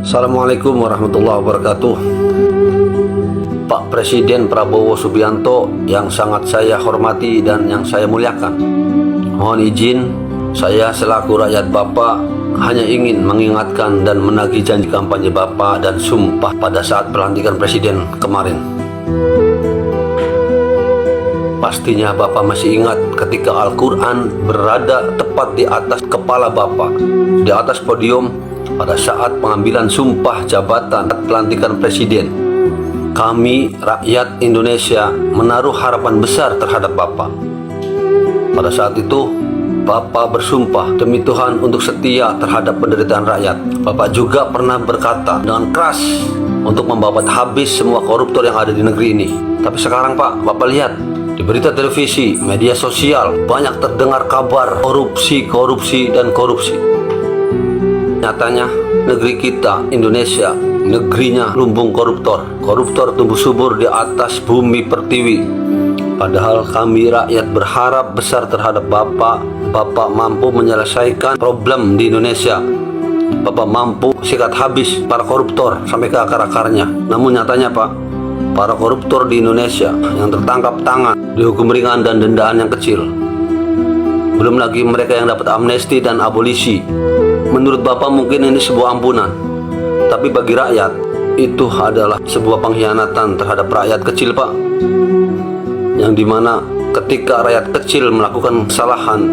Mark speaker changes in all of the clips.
Speaker 1: Assalamualaikum warahmatullahi wabarakatuh. Pak Presiden Prabowo Subianto yang sangat saya hormati dan yang saya muliakan, mohon izin saya selaku rakyat Bapak hanya ingin mengingatkan dan menagih janji kampanye Bapak dan sumpah pada saat pelantikan Presiden kemarin. Pastinya Bapak masih ingat ketika Al-Quran berada tepat di atas kepala Bapak, di atas podium pada saat pengambilan sumpah jabatan pelantikan Presiden. Kami rakyat Indonesia menaruh harapan besar terhadap Bapak. Pada saat itu Bapak bersumpah demi Tuhan untuk setia terhadap penderitaan rakyat. Bapak juga pernah berkata dengan keras untuk membabat habis semua koruptor yang ada di negeri ini. Tapi sekarang Pak, Bapak lihat di berita televisi, media sosial banyak terdengar kabar korupsi dan korupsi. Nyatanya negeri kita Indonesia negerinya lumbung koruptor. Koruptor tumbuh subur di atas bumi pertiwi. Padahal kami rakyat berharap besar terhadap Bapak. Bapak mampu menyelesaikan problem di Indonesia. Bapak mampu sikat habis para koruptor sampai ke akar-akarnya. Namun nyatanya Pak, para koruptor di Indonesia yang tertangkap tangan dihukum ringan dan dendaan yang kecil. Belum lagi mereka yang dapat amnesti dan abolisi. Menurut Bapak mungkin ini sebuah ampunan, tapi bagi rakyat itu adalah sebuah pengkhianatan terhadap rakyat kecil Pak, yang dimana ketika rakyat kecil melakukan kesalahan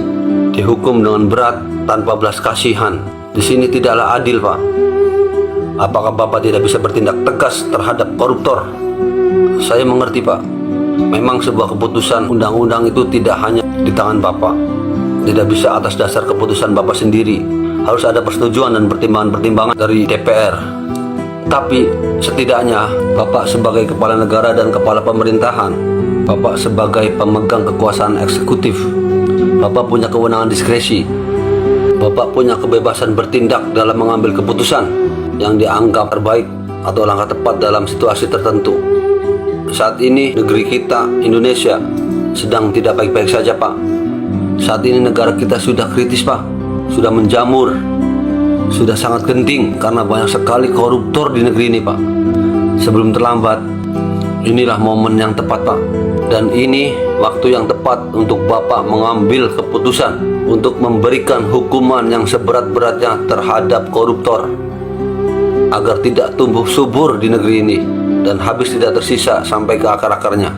Speaker 1: dihukum dengan berat tanpa belas kasihan. Di sini tidaklah adil Pak. Apakah Bapak tidak bisa bertindak tegas terhadap koruptor? Saya mengerti Pak, memang sebuah keputusan undang-undang itu tidak hanya di tangan Bapak, tidak bisa atas dasar keputusan Bapak sendiri. Harus ada persetujuan dan pertimbangan-pertimbangan dari DPR. Tapi setidaknya Bapak sebagai kepala negara dan kepala pemerintahan, Bapak sebagai pemegang kekuasaan eksekutif, Bapak punya kewenangan diskresi. Bapak punya kebebasan bertindak dalam mengambil keputusan yang dianggap terbaik atau langkah tepat dalam situasi tertentu. Saat ini negeri kita Indonesia sedang tidak baik-baik saja Pak. Saat ini negara kita sudah kritis Pak, sudah menjamur, sudah sangat genting karena banyak sekali koruptor di negeri ini Pak. Sebelum terlambat, inilah momen yang tepat Pak, dan ini waktu yang tepat untuk Bapak mengambil keputusan untuk memberikan hukuman yang seberat-beratnya terhadap koruptor, agar tidak tumbuh subur di negeri ini dan habis tidak tersisa sampai ke akar-akarnya.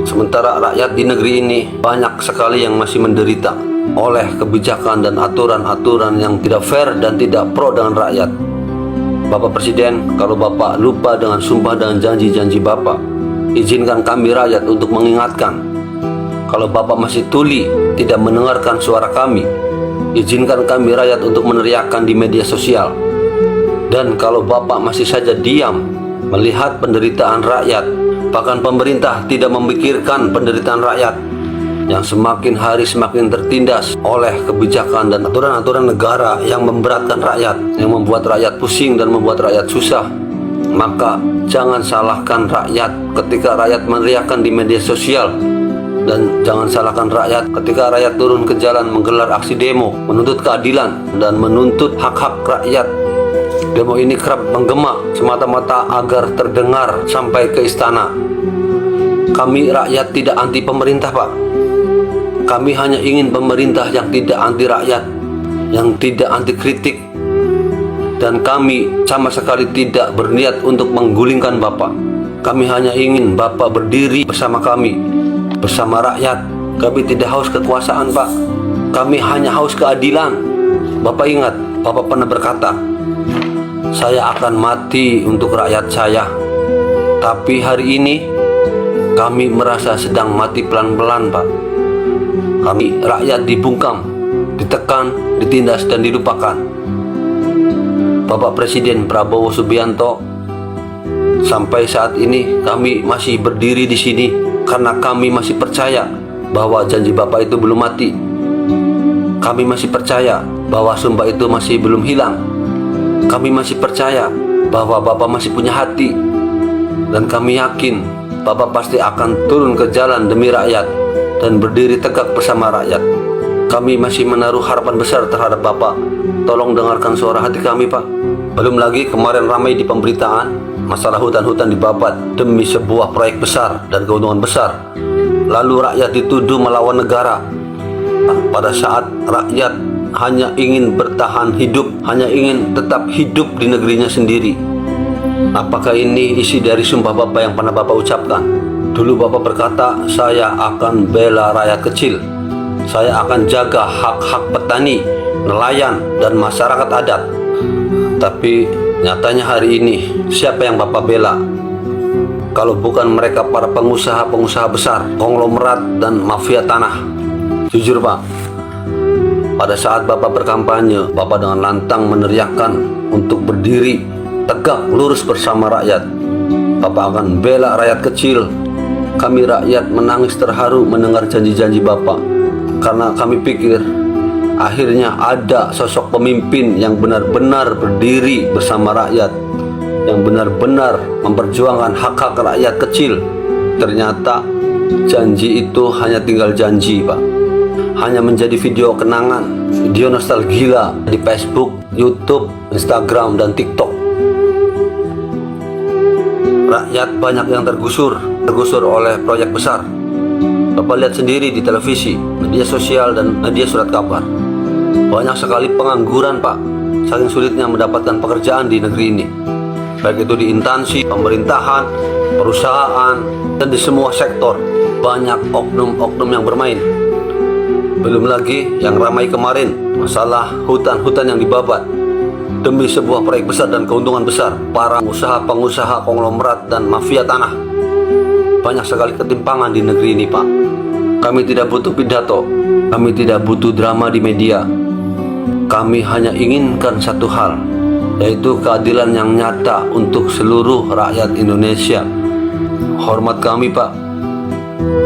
Speaker 1: Sementara rakyat di negeri ini banyak sekali yang masih menderita oleh kebijakan dan aturan-aturan yang tidak fair dan tidak pro dengan rakyat. Bapak Presiden, kalau Bapak lupa dengan sumpah dan janji-janji Bapak, izinkan kami rakyat untuk mengingatkan. Kalau Bapak masih tuli tidak mendengarkan suara kami, izinkan kami rakyat untuk meneriakkan di media sosial. Dan kalau Bapak masih saja diam melihat penderitaan rakyat, bahkan pemerintah tidak memikirkan penderitaan rakyat yang semakin hari semakin tertindas oleh kebijakan dan aturan-aturan negara yang memberatkan rakyat, yang membuat rakyat pusing dan membuat rakyat susah, maka jangan salahkan rakyat ketika rakyat meneriakkan di media sosial, dan jangan salahkan rakyat ketika rakyat turun ke jalan menggelar aksi demo menuntut keadilan dan menuntut hak-hak rakyat. Demo ini kerap menggema semata-mata agar terdengar sampai ke istana. Kami rakyat tidak anti pemerintah Pak. Kami hanya ingin pemerintah yang tidak anti rakyat, yang tidak anti kritik. Dan kami sama sekali tidak berniat untuk menggulingkan Bapak. Kami hanya ingin Bapak berdiri bersama kami, bersama rakyat. Kami tidak haus kekuasaan Pak. Kami hanya haus keadilan. Bapak ingat, Bapak pernah berkata, saya akan mati untuk rakyat saya. Tapi hari ini kami merasa sedang mati pelan-pelan Pak. Kami rakyat dibungkam, ditekan, ditindas dan dilupakan. Bapak Presiden Prabowo Subianto, sampai saat ini kami masih berdiri di sini karena kami masih percaya bahwa janji Bapak itu belum mati. Kami masih percaya bahwa sumpah itu masih belum hilang. Kami masih percaya bahwa Bapak masih punya hati, dan kami yakin Bapak pasti akan turun ke jalan demi rakyat dan berdiri tegak bersama rakyat. Kami masih menaruh harapan besar terhadap Bapak. Tolong dengarkan suara hati kami, Pak. Belum lagi kemarin ramai di pemberitaan masalah hutan-hutan dibabat demi sebuah proyek besar dan keuntungan besar. Lalu rakyat dituduh melawan negara. Pada saat rakyat hanya ingin bertahan hidup, hanya ingin tetap hidup di negerinya sendiri. Apakah ini isi dari sumpah Bapak yang pernah Bapak ucapkan? Dulu Bapak berkata, saya akan bela rakyat kecil. Saya akan jaga hak-hak petani, nelayan, dan masyarakat adat. Tapi nyatanya hari ini, siapa yang Bapak bela? Kalau bukan mereka para pengusaha-pengusaha besar, konglomerat, dan mafia tanah. Jujur Pak, pada saat Bapak berkampanye, Bapak dengan lantang meneriakkan untuk berdiri tegak lurus bersama rakyat. Bapak akan bela rakyat kecil. Kami rakyat menangis terharu mendengar janji-janji Bapak, karena kami pikir akhirnya ada sosok pemimpin yang benar-benar berdiri bersama rakyat, yang benar-benar memperjuangkan hak-hak rakyat kecil. Ternyata janji itu hanya tinggal janji Pak, hanya menjadi video kenangan, video nostalgia di Facebook, YouTube, Instagram, dan TikTok. Rakyat banyak yang tergusur oleh proyek besar. Bapak lihat sendiri di televisi, media sosial, dan media surat kabar. Banyak sekali pengangguran Pak, saking sulitnya mendapatkan pekerjaan di negeri ini, baik itu di instansi pemerintahan, perusahaan, dan di semua sektor. Banyak oknum-oknum yang bermain. Belum lagi yang ramai kemarin, masalah hutan-hutan yang dibabat demi sebuah proyek besar dan keuntungan besar. Para pengusaha-pengusaha konglomerat dan mafia tanah. Banyak sekali ketimpangan di negeri ini Pak. Kami tidak butuh pidato, kami tidak butuh drama di media. Kami hanya inginkan satu hal, yaitu keadilan yang nyata untuk seluruh rakyat Indonesia. Hormat kami Pak.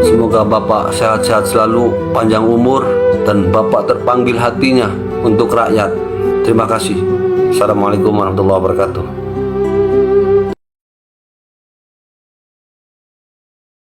Speaker 1: Semoga Bapak sehat-sehat selalu, panjang umur, dan Bapak terpanggil hatinya untuk rakyat. Terima kasih. Assalamualaikum warahmatullahi wabarakatuh.